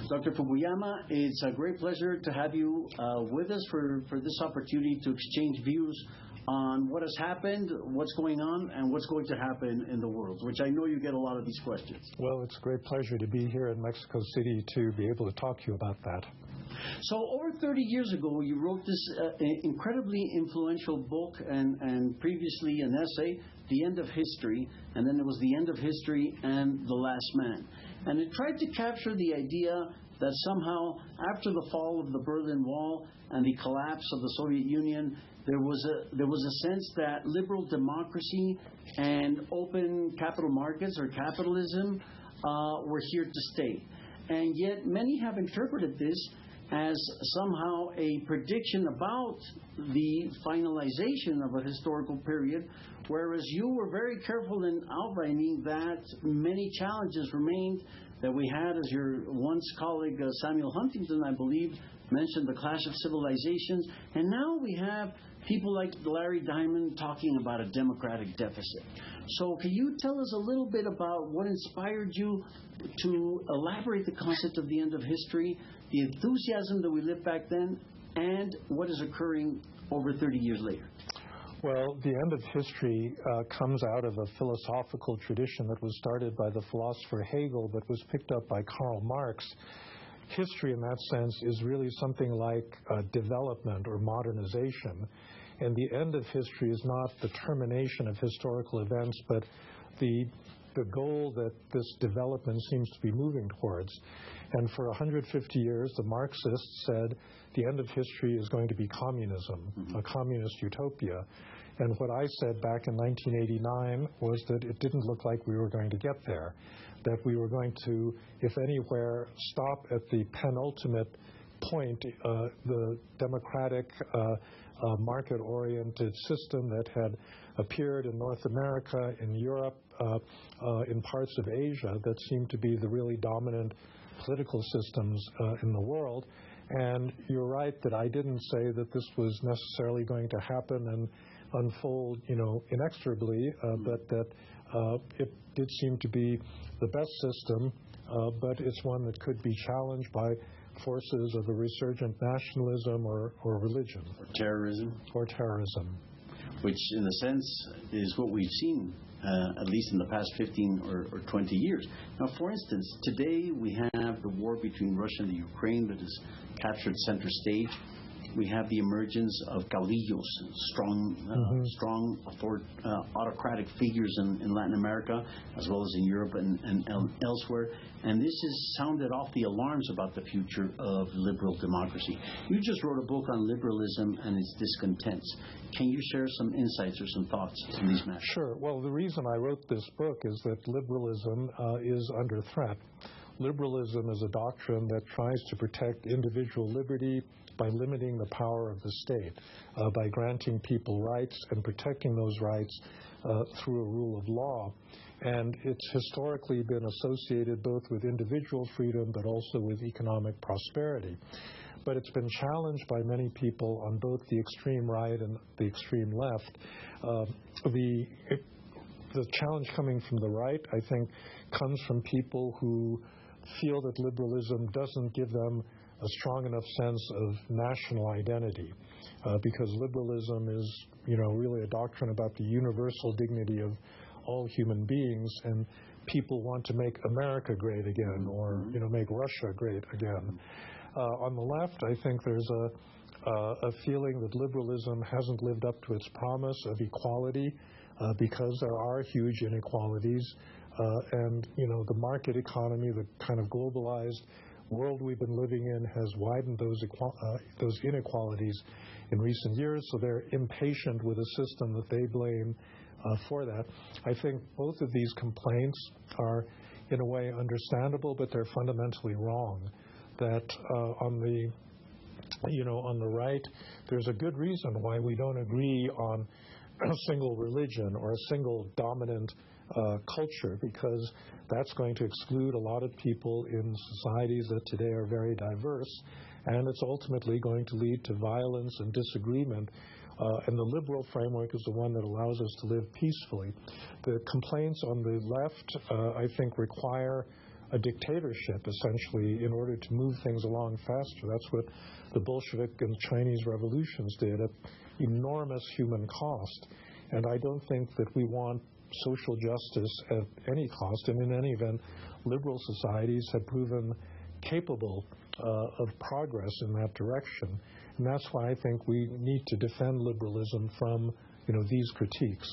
Dr. Fukuyama, it's a great pleasure to have you with us for this opportunity to exchange views on what has happened, what's going on, and what's going to happen in the world, which I know you get a lot of these questions. Well, it's a great pleasure to be here in Mexico City to be able to talk to you about that. So over 30 years ago, you wrote this incredibly influential book and previously an essay, The End of History, and then it was The End of History and The Last Man. And it tried to capture the idea that somehow after the fall of the Berlin Wall and the collapse of the Soviet Union, there was a sense that liberal democracy and open capital markets or capitalism were here to stay. And yet many have interpreted this as somehow a prediction about the finalization of a historical period, whereas you were very careful in outlining that many challenges remained that we had, as your once colleague Samuel Huntington, I believe, mentioned the clash of civilizations, and now we have people like Larry Diamond talking about a democratic deficit. So can you tell us a little bit about what inspired you to elaborate the concept of the end of history, the enthusiasm that we lived back then, and what is occurring over 30 years later? Well, the end of history comes out of a philosophical tradition that was started by the philosopher Hegel but was picked up by Karl Marx. History in that sense is really something like development or modernization. And the end of history is not the termination of historical events, but the goal that this development seems to be moving towards. And for 150 years, the Marxists said the end of history is going to be communism, a communist utopia. And what I said back in 1989 was that it didn't look like we were going to get there, that we were going to, if anywhere, stop at the penultimate point, the democratic, market-oriented system that had appeared in North America, in Europe, in parts of Asia that seemed to be the really dominant political systems in the world. And you're right that I didn't say that this was necessarily going to happen and unfold, inexorably, but that it did seem to be the best system, but it's one that could be challenged by forces of a resurgent nationalism or religion. Or terrorism. Or terrorism. Which, in a sense, is what we've seen, at least in the past 15 or 20 years. Now, for instance, today we have the war between Russia and the Ukraine that has captured center stage. We have the emergence of caudillos, strong autocratic figures in Latin America, as well as in Europe and elsewhere. And this has sounded off the alarms about the future of liberal democracy. You just wrote a book on liberalism and its discontents. Can you share some insights or some thoughts on these matters? Sure. Well, the reason I wrote this book is that liberalism is under threat. Liberalism is a doctrine that tries to protect individual liberty by limiting the power of the state, by granting people rights and protecting those rights through a rule of law. And it's historically been associated both with individual freedom but also with economic prosperity. But it's been challenged by many people on both the extreme right and the extreme left. The challenge coming from the right, I think, comes from people who feel that liberalism doesn't give them a strong enough sense of national identity, because liberalism is, really a doctrine about the universal dignity of all human beings, and people want to make America great again, or make Russia great again. On the left, I think there's a feeling that liberalism hasn't lived up to its promise of equality, because there are huge inequalities, and the market economy, the kind of globalized world we've been living in, has widened those inequalities in recent years, so they're impatient with a system that they blame for that. I think both of these complaints are, in a way, understandable, but they're fundamentally wrong. That on the right, there's a good reason why we don't agree on a single religion or a single dominant culture, because that's going to exclude a lot of people in societies that today are very diverse, and it's ultimately going to lead to violence and disagreement. And the liberal framework is the one that allows us to live peacefully. The complaints on the left, I think, require a dictatorship, essentially, in order to move things along faster. That's what the Bolshevik and Chinese revolutions did at enormous human cost. And I don't think that we want social justice at any cost. And in any event, liberal societies have proven capable of progress in that direction. And that's why I think we need to defend liberalism from, these critiques.